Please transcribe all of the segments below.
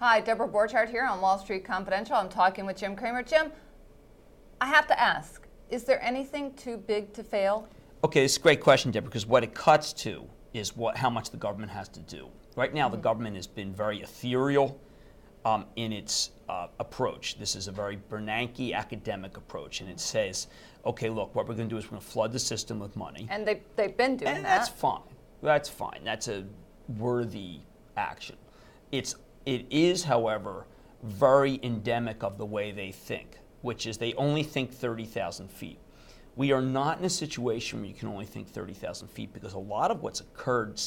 Hi, Deborah Borchardt here on Wall Street Confidential. I'm talking with Jim Cramer. Jim, I have to ask, is there anything too big to fail? Okay, it's a great question, Deborah, because what it cuts to is how much the government has to do. Right now, the government has been very ethereal in its approach. This is a very Bernanke academic approach, and it says, okay, look, what we're going to do is we're going to flood the system with money. And they've been doing and that. That's fine. That's fine. That's a worthy action. It is, however, very endemic of the way they think, which is they only think 30,000 feet. We are not in a situation where you can only think 30,000 feet, because a lot of what's occurred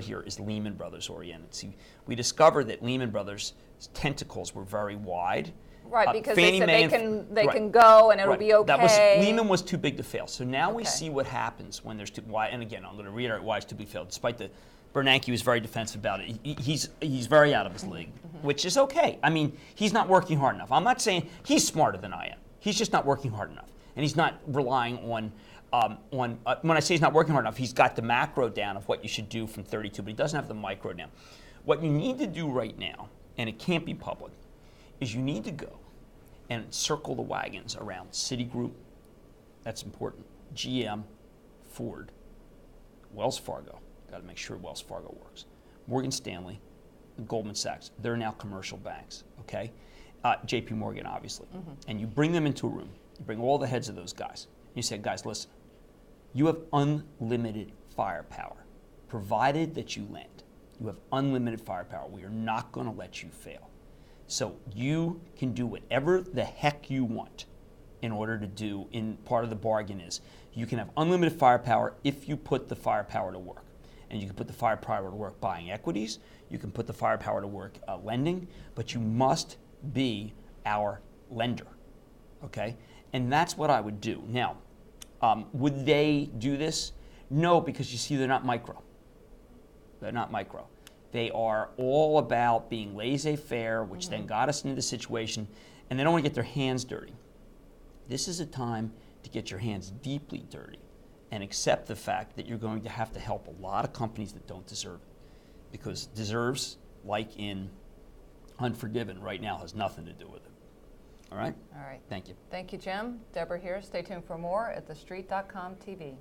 here is Lehman Brothers oriented. See, we discovered that Lehman Brothers' tentacles were very wide. Right, because Fannie they said Mae they can go and it'll be okay. Lehman was too big to fail. So now we see what happens when there's why. And again, I'm going to reiterate why it's too big to fail. Despite the Bernanke was very defensive about it. He's very out of his league, which is okay. I mean, he's not working hard enough. I'm not saying he's smarter than I am. He's just not working hard enough, and he's not relying on. When I say he's not working hard enough, he's got the macro down of what you should do from 32, but he doesn't have the micro down. What you need to do right now, and it can't be public, is you need to go and circle the wagons around Citigroup, that's important, GM, Ford, Wells Fargo, got to make sure Wells Fargo works, Morgan Stanley, and Goldman Sachs. They're now commercial banks, okay? JP Morgan, obviously. And you bring them into a room, you bring all the heads of those guys, and you say, guys, listen, you have unlimited firepower, provided that you lend. You have unlimited firepower. We are not going to let you fail. So you can do whatever the heck you want in order to do, in part of the bargain is, you can have unlimited firepower if you put the firepower to work. And you can put the firepower to work buying equities, you can put the firepower to work lending, but you must be our lender, okay? And that's what I would do. Now, would they do this? No, because you see, they're not micro. They're not micro. They are all about being laissez-faire, which then got us into the situation, and they don't want to get their hands dirty. This is a time to get your hands deeply dirty and accept the fact that you're going to have to help a lot of companies that don't deserve it. Because deserves, like in Unforgiven, right now has nothing to do with it. All right? All right. Thank you. Thank you, Jim. Deborah here. Stay tuned for more at thestreet.com TV.